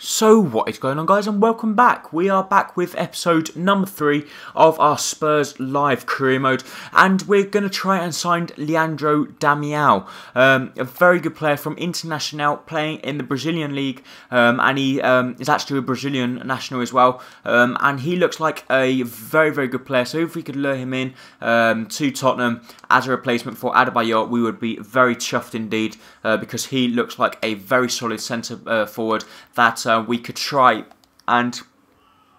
So what is going on, guys, and welcome back. We are back with episode number 3 of our Spurs live career mode, and we're going to try and sign Leandro Damião, a very good player from Internacional, playing in the Brazilian league, and he is actually a Brazilian national as well, and he looks like a very good player. So if we could lure him in to Tottenham as a replacement for Adebayor, we would be very chuffed indeed, because he looks like a very solid centre forward that we could try and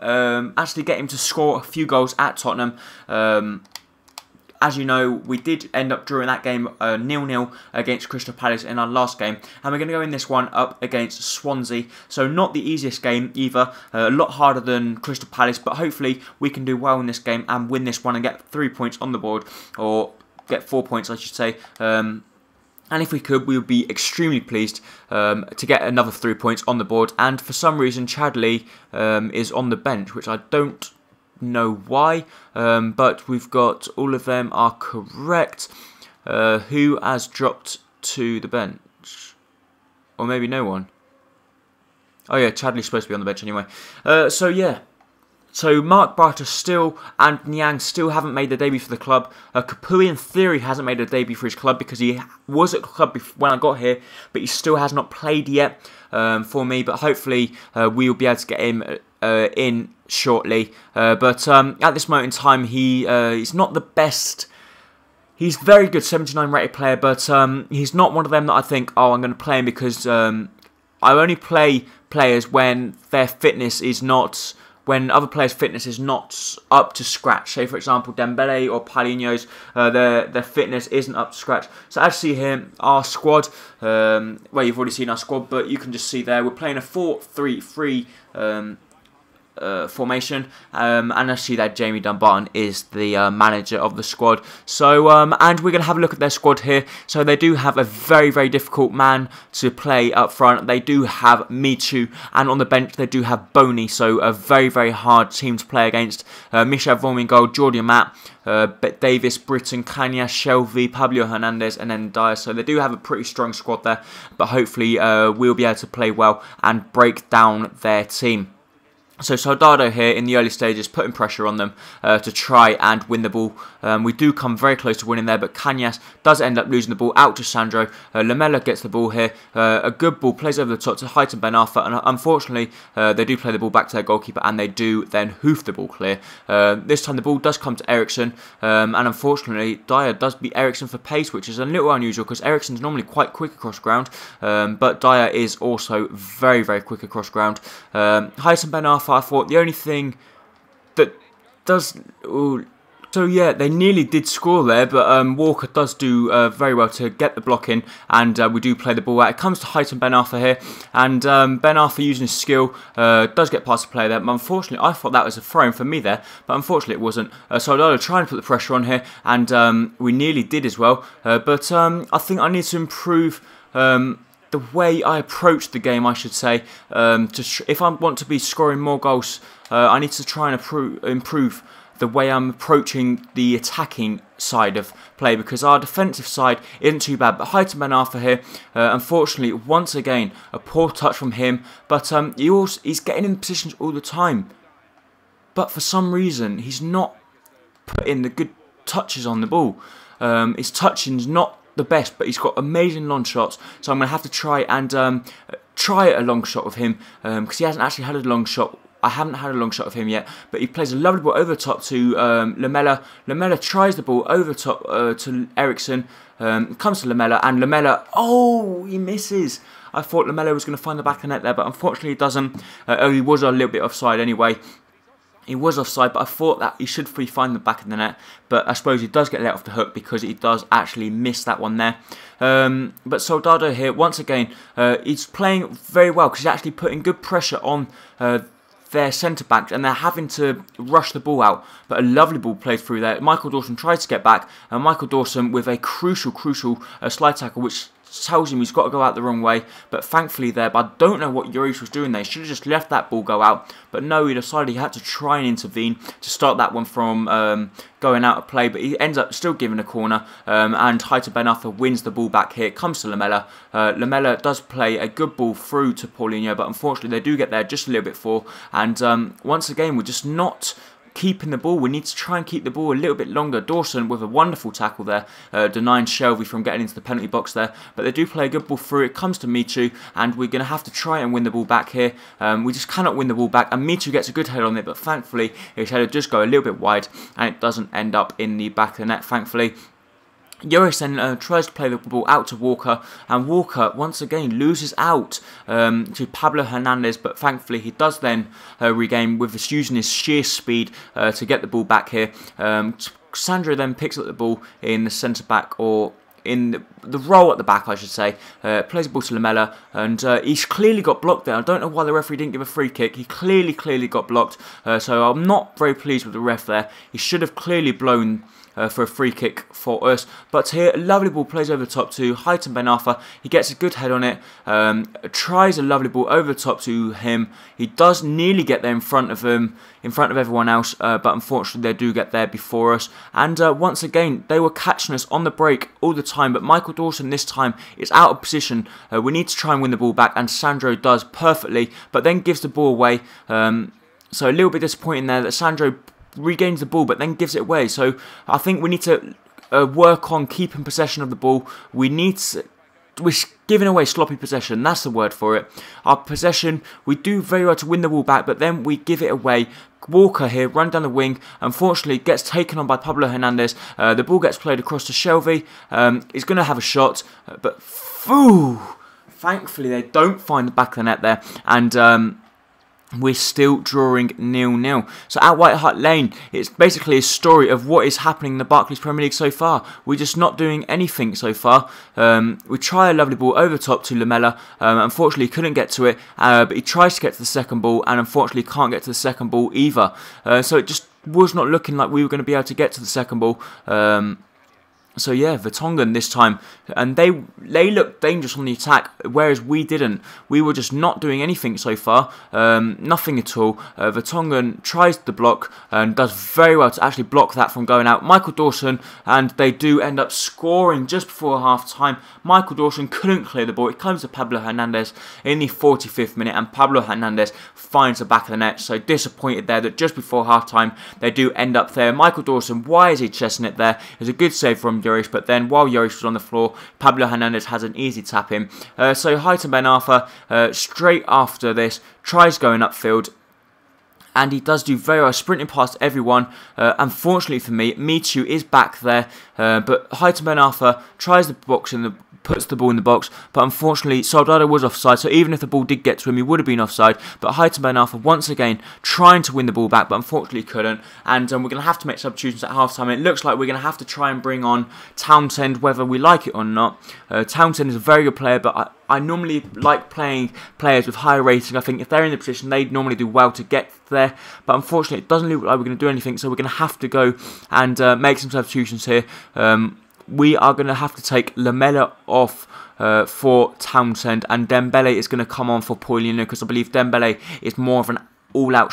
actually get him to score a few goals at Tottenham. As you know, we did end up drawing that game 0-0 against Crystal Palace in our last game, and we're going to go in this one up against Swansea. So not the easiest game either, a lot harder than Crystal Palace, but hopefully we can do well in this game and win this one and get 3 points on the board, or get 4 points I should say. And if we could, we would be extremely pleased to get another 3 points on the board. And for some reason, Chadley is on the bench, which I don't know why. But we've got all of them are correct. Who has dropped to the bench? Or maybe no one. Oh yeah, Chadley's supposed to be on the bench anyway. So yeah. So Mark Barter still and Niang still haven't made their debut for the club. Kapui in theory hasn't made a debut for his club because he was at the club when I got here, but he still has not played yet for me. But hopefully we will be able to get him in shortly. But at this moment in time, he's not the best. He's very good, 79 rated player, but he's not one of them that I think, oh, I'm going to play him because I only play players when their fitness is not. When other players' fitness is not up to scratch. Say, for example, Dembele or Paulinho's, their fitness isn't up to scratch. So as you see here, our squad, well, you've already seen our squad, but you can just see there, we're playing a 4-3-3 formation, and I see that Jamie Dunbarton is the manager of the squad. So and we're going to have a look at their squad here. So they do have a very difficult man to play up front. They do have Michu, and on the bench they do have Boney, so a very hard team to play against. Michel Vorm in goal, Jordi Amat, Davis, Britton, Kanya, Shelby, Pablo Hernandez, and then Dyer. So they do have a pretty strong squad there, but hopefully we'll be able to play well and break down their team. So Soldado here in the early stages putting pressure on them to try and win the ball. We do come very close to winning there, but Cañas does end up losing the ball out to Sandro. Lamela gets the ball here. A good ball, plays over the top to Heighton Ben Arfa, and unfortunately they do play the ball back to their goalkeeper, and they do then hoof the ball clear. This time the ball does come to Eriksson, and unfortunately Dyer does beat Eriksson for pace, which is a little unusual because Eriksson's normally quite quick across ground, but Dyer is also very quick across ground. Heighton Ben Arfa, I thought the only thing that does... So yeah, they nearly did score there, but Walker does do very well to get the block in, and we do play the ball out. It comes to Heighton Ben Arfa here, and Ben Arfa using his skill does get past the player there, but unfortunately I thought that was a throw-in for me there, but unfortunately it wasn't. Soldado trying to put the pressure on here, and we nearly did as well, but I think I need to improve the way I approach the game, I should say. If I want to be scoring more goals, I need to try and improve the way I'm approaching the attacking side of play, because our defensive side isn't too bad. But Heighton Ben Arfa here, unfortunately, once again, a poor touch from him, but he's getting in positions all the time. But for some reason, he's not putting the good touches on the ball. His touching's not the best, but he's got amazing long shots, so I'm going to have to try and try a long shot with him, because he hasn't actually had a long shot. I haven't had a long shot of him yet, but he plays a lovely ball over the top to Lamela. Lamela tries the ball over the top to Eriksson. Comes to Lamela, and Lamela, oh, he misses. I thought Lamela was going to find the back of the net there, but unfortunately he doesn't. He was a little bit offside anyway. He was offside, but I thought that he should find the back of the net. But I suppose he does get let off the hook because he does actually miss that one there. But Soldado here, once again, he's playing very well because he's actually putting good pressure on their centre-backs, and they're having to rush the ball out. But a lovely ball played through there. Michael Dawson tries to get back, and Michael Dawson with a crucial slide tackle, which tells him he's got to go out the wrong way, but thankfully there, but I don't know what Lloris was doing there. He should have just left that ball go out, but no, he decided he had to try and intervene to start that one from going out of play, but he ends up still giving a corner, and Haitham Ben Arfa wins the ball back here. It comes to Lamela. Lamela does play a good ball through to Paulinho, but unfortunately they do get there just a little bit for, and once again we're just not keeping the ball. We need to try and keep the ball a little bit longer. Dawson with a wonderful tackle there, denying Shelby from getting into the penalty box there, but they do play a good ball through. It comes to Michu, and we're going to have to try and win the ball back here. We just cannot win the ball back, and Michu gets a good head on it, but thankfully his header just go a little bit wide, and it doesn't end up in the back of the net, thankfully. Lloris then tries to play the ball out to Walker, and Walker once again loses out to Pablo Hernandez, but thankfully he does then regain with using his sheer speed to get the ball back here. Sandro then picks up the ball in the centre back, or in the roll at the back, I should say. Plays the ball to Lamela, and he's clearly got blocked there. I don't know why the referee didn't give a free kick. He clearly got blocked, so I'm not very pleased with the ref there. He should have clearly blown for a free kick for us. But here, a lovely ball plays over the top to Haitham Ben Arfa. He gets a good head on it, tries a lovely ball over the top to him. He does nearly get there in front of him, in front of everyone else, but unfortunately they do get there before us. And once again, they were catching us on the break all the time, but Michael Dawson this time is out of position. We need to try and win the ball back, and Sandro does perfectly, but then gives the ball away. So a little bit disappointing there that Sandro regains the ball but then gives it away. So I think we need to work on keeping possession of the ball. We're giving away sloppy possession, that's the word for it. Our possession, we do very well to win the ball back, but then we give it away. Walker here, run down the wing, unfortunately gets taken on by Pablo Hernandez. The ball gets played across to Shelby. He's going to have a shot, but thankfully they don't find the back of the net there, and we're still drawing 0-0. So at White Hart Lane, it's basically a story of what is happening in the Barclays Premier League so far. We're just not doing anything so far. We try a lovely ball over top to Lamela. Unfortunately, he couldn't get to it, but he tries to get to the second ball, and unfortunately can't get to the second ball either. So it just was not looking like we were going to be able to get to the second ball. So yeah, Vertonghen this time, and they looked dangerous on the attack, whereas we didn't. We were just not doing anything so far, nothing at all. Vertonghen tries the block and does very well to actually block that from going out. Michael Dawson, and they do end up scoring just before half time. Michael Dawson couldn't clear the ball. It comes to Pablo Hernandez in the 45th minute, and Pablo Hernandez finds the back of the net. So disappointed there that just before half time they do end up there. Michael Dawson, why is he chesting it there? It's a good save from Lloris, but then while Lloris was on the floor, Pablo Hernandez has an easy tap in. So Haitham Ben Arfa, straight after this, tries going upfield, and he does do very well, sprinting past everyone. Unfortunately for me, Michu is back there, but Haitham Ben Arfa tries the box in the puts the ball in the box, but unfortunately Soldado was offside, so even if the ball did get to him, he would have been offside. But Haitham Ben Arfa once again trying to win the ball back, but unfortunately couldn't, and we're going to have to make substitutions at half-time. It looks like we're going to have to try and bring on Townsend, whether we like it or not. Townsend is a very good player, but I normally like playing players with higher rating. I think if they're in the position, they normally do well to get there, but unfortunately it doesn't look like we're going to do anything, so we're going to have to go and make some substitutions here. We are going to have to take Lamela off for Townsend, and Dembele is going to come on for Paulinho, because I believe Dembele is more of an all-out,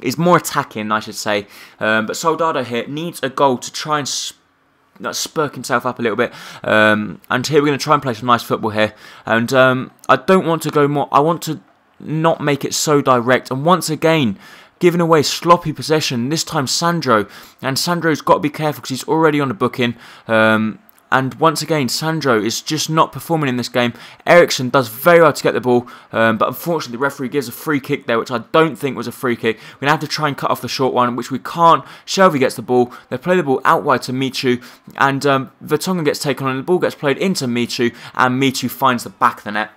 is more attacking, I should say. But Soldado here needs a goal to try and spurk himself up a little bit. And here we're going to try and play some nice football here. And I don't want to go more. I want to not make it so direct. And once again, giving away sloppy possession, this time Sandro. And Sandro's got to be careful because he's already on the booking. And once again, Sandro is just not performing in this game. Eriksson does very well to get the ball, but unfortunately the referee gives a free kick there, which I don't think was a free kick. We're going to have to try and cut off the short one, which we can't. Shelby gets the ball. They play the ball out wide to Michu, and Vertonghen gets taken on, and the ball gets played into Michu, and Michu finds the back of the net.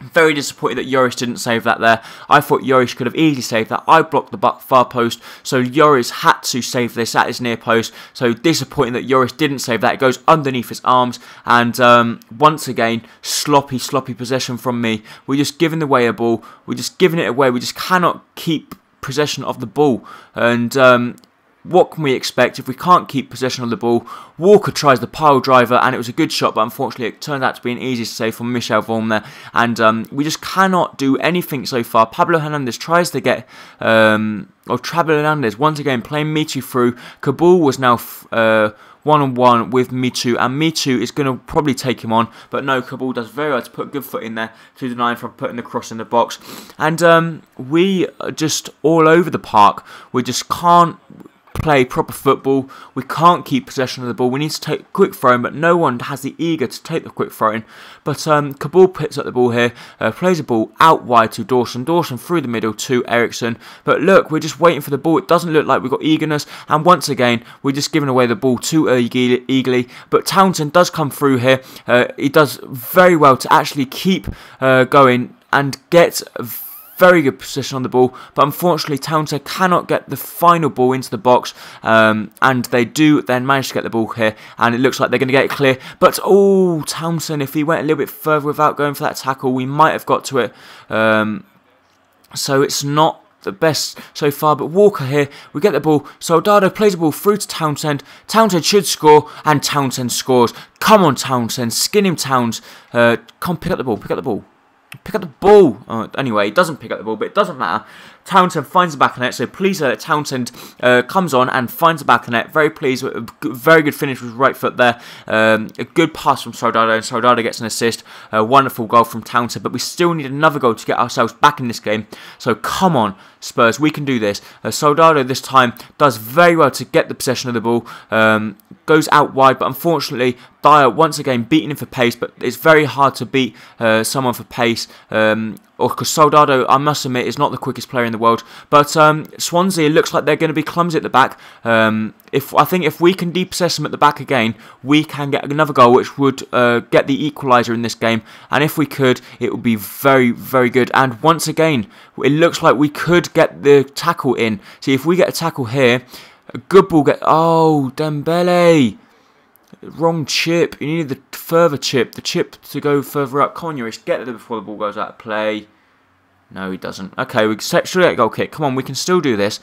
Very disappointed that Lloris didn't save that there. I thought Lloris could have easily saved that. I blocked the far post, so Lloris had to save this at his near post. So disappointing that Lloris didn't save that. It goes underneath his arms, and once again, sloppy possession from me. We're just giving away a ball. We're just giving it away. We just cannot keep possession of the ball, and what can we expect if we can't keep possession of the ball? Walker tries the pile driver, and it was a good shot, but unfortunately it turned out to be an easy save from Michel Vorm there, and we just cannot do anything so far. Pablo Hernandez tries to get, or Pablo Hernandez once again playing Mitu through. Kabul was now one-on-one with Mitu, and Mitu is going to probably take him on, but no, Kabul does very well to put a good foot in there to deny him from putting the cross in the box, and we are just all over the park. We just can't play proper football. We can't keep possession of the ball. We need to take a quick throw in, but no one has the eager to take the quick throw in. But Kabul picks up the ball here, plays the ball out wide to Dawson. Dawson through the middle to Ericsson. But look, we're just waiting for the ball. It doesn't look like we've got eagerness. And once again, we're just giving away the ball too eagerly. But Townsend does come through here. He does very well to actually keep going and get very good position on the ball, but unfortunately Townsend cannot get the final ball into the box, and they do then manage to get the ball here, and it looks like they're going to get it clear, but oh, Townsend, if he went a little bit further without going for that tackle, we might have got to it, so it's not the best so far, but Walker here, we get the ball, Soldado plays the ball through to Townsend, Townsend should score, and Townsend scores. Come on Townsend, skin him Towns, come pick up the ball, pick up the ball. Pick up the ball. Anyway, he doesn't pick up the ball, but it doesn't matter. Townsend finds the back of net, so pleased that Townsend comes on and finds the back of net. Very pleased with a very good finish with his right foot there. A good pass from Soldado, and Soldado gets an assist. A wonderful goal from Townsend, but we still need another goal to get ourselves back in this game. So come on, Spurs, we can do this. Soldado this time does very well to get the possession of the ball. Goes out wide, but unfortunately Dyer once again beating him for pace, but it's very hard to beat someone for pace, because Soldado, I must admit, is not the quickest player in the world, but Swansea looks like they're going to be clumsy at the back. I think if we can depossess them at the back again, we can get another goal, which would get the equaliser in this game, and if we could, it would be very, very good. And once again, it looks like we could get the tackle in. See, if we get a tackle here, a good ball oh, Dembele. Wrong chip. You needed the further chip. The chip to go further up. Come on, Yurish. Get there before the ball goes out of play. No, he doesn't. Okay, we should get a goal kick. Come on, we can still do this.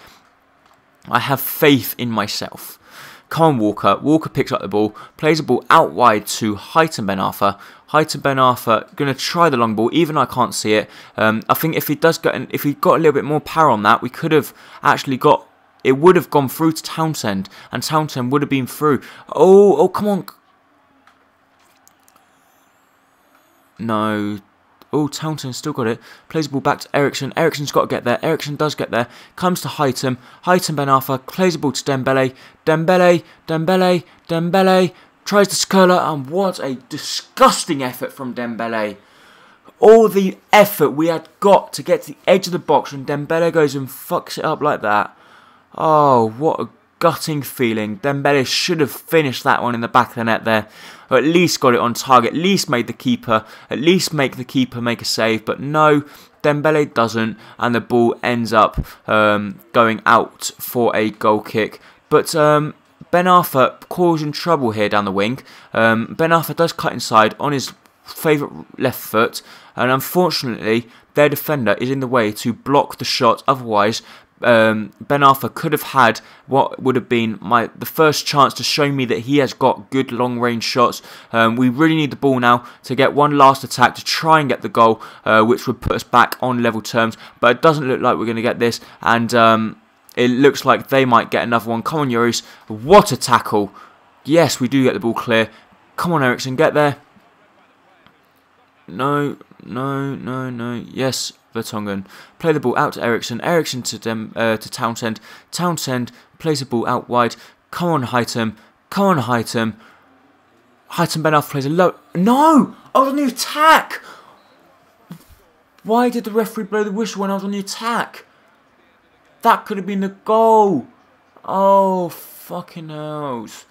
I have faith in myself. Come on, Walker. Walker picks up the ball. Plays the ball out wide to Heighton Ben Arthur. Heighton Ben Arthur going to try the long ball. Even I can't see it. I think if he got a little bit more power on that, we could have actually got... It would have gone through to Townsend, and Townsend would have been through. Oh, come on. No. Oh, Townsend still got it. Plays the ball back to Ericsson. Ericsson's got to get there. Ericsson does get there. Comes to Heighton. Heighton Ben Arthur. Plays the ball to Dembele. Dembele. Tries to Skurla, and what a disgusting effort from Dembele. All the effort we had got to get to the edge of the box, and Dembele goes and fucks it up like that. Oh, what a gutting feeling. Dembele should have finished that one in the back of the net there. Or at least got it on target. At least made the keeper. At least make the keeper make a save. But no, Dembele doesn't. And the ball ends up going out for a goal kick. But Ben Arthur causing trouble here down the wing. Ben Arthur does cut inside on his favourite left foot. And unfortunately, their defender is in the way to block the shot. Otherwise... Ben Arthur could have had what would have been the first chance to show me that he has got good long range shots. We really need the ball now to get one last attack to try and get the goal, which would put us back on level terms, but it doesn't look like we're going to get this, and it looks like they might get another one. Come on, Euros, what a tackle. Yes, we do get the ball clear. Come on, Ericsson, get there. No. Yes, Vertonghen. Play the ball out to Ericsson. Ericsson to Townsend. Townsend plays the ball out wide. Come on, Heighton. Heighton Ben Arthur plays a low... No! I was on the attack! Why did the referee blow the whistle when I was on the attack? That could have been the goal. Oh, fucking hells.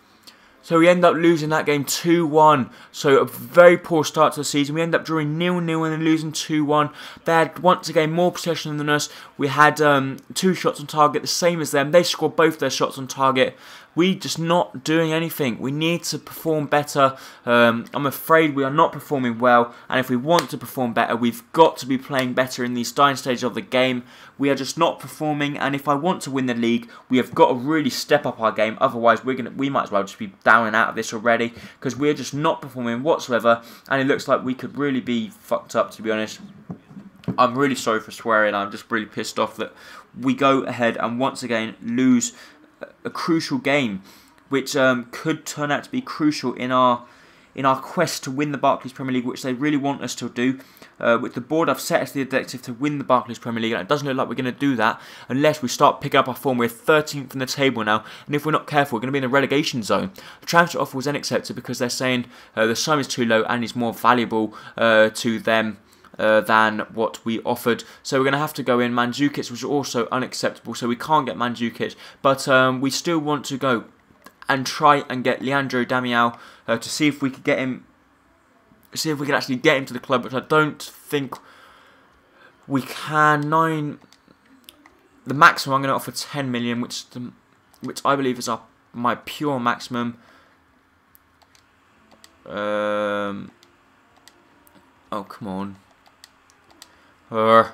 So we end up losing that game 2-1. So a very poor start to the season. We end up drawing 0-0 and then losing 2-1. They had once again more possession than us. We had 2 shots on target, the same as them. They scored both their shots on target. we just not doing anything. We need to perform better. I'm afraid we are not performing well, and if we want to perform better, we've got to be playing better in these dying stages of the game. We are just not performing, and if I want to win the league, we have got to really step up our game. Otherwise, we might as well just be down and out of this already, because we're just not performing whatsoever, and it looks like we could really be fucked up, to be honest. I'm really sorry for swearing. I'm just really pissed off that we go ahead and once again lose a crucial game, which could turn out to be crucial in our quest to win the Barclays Premier League, which they really want us to do. With the board, I've set as the objective to win the Barclays Premier League, and it doesn't look like we're going to do that unless we start picking up our form. We're 13th in the table now, and if we're not careful, we're going to be in the relegation zone. The transfer offer was then accepted because they're saying the sum is too low and is more valuable to them than what we offered. So we're going to have to go in. Mandzukic was also unacceptable, so we can't get Mandzukic, but we still want to go and try and get Leandro Damião to see if we could get him, see if we can actually get him to the club, which I don't think we can. The maximum I'm going to offer 10 million, which I believe is my pure maximum. Oh, come on. Okay,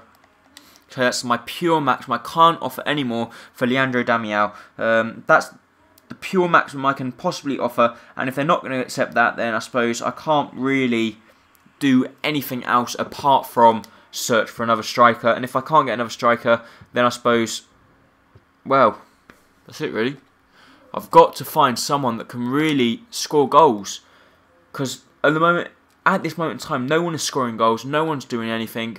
that's my pure maximum. I can't offer any more for Leandro Damião. That's the pure maximum I can possibly offer, and if they're not going to accept that, then I suppose I can't really do anything else apart from search for another striker. And if I can't get another striker, then I suppose, well, that's it really. I've got to find someone that can really score goals, because at this moment in time, no one is scoring goals, no one's doing anything,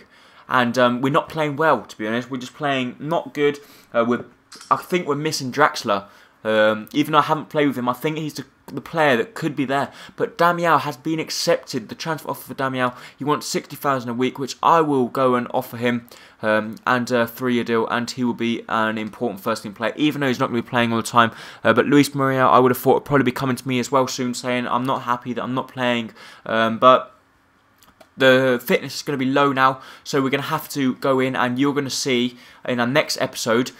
and we're not playing well, to be honest. We're just playing not good. I think we're missing Draxler. Even though I haven't played with him, I think he's the player that could be there. But Damião has been accepted. The transfer offer for Damião, he wants 60,000 a week, which I will go and offer him, and a 3-year deal, and he will be an important first-team player, even though he's not going to be playing all the time. But Luis Muriel, I would have thought, would probably be coming to me as well soon, saying I'm not happy that I'm not playing. But the fitness is going to be low now, so we're going to have to go in, and you're going to see in our next episode,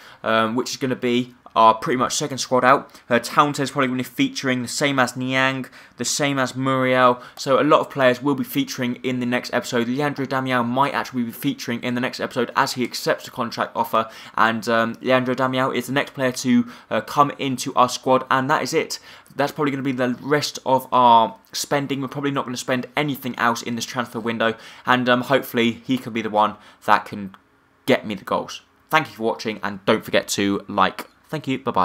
which is going to be our pretty much second squad out. Townsend is probably going to be featuring, the same as Niang, the same as Muriel. So a lot of players will be featuring in the next episode. Leandro Damião might actually be featuring in the next episode as he accepts the contract offer. And Leandro Damião is the next player to come into our squad, and that is it. That's probably going to be the rest of our spending. We're probably not going to spend anything else in this transfer window, and hopefully he can be the one that can get me the goals. Thank you for watching, and don't forget to like. Thank you. Bye-bye.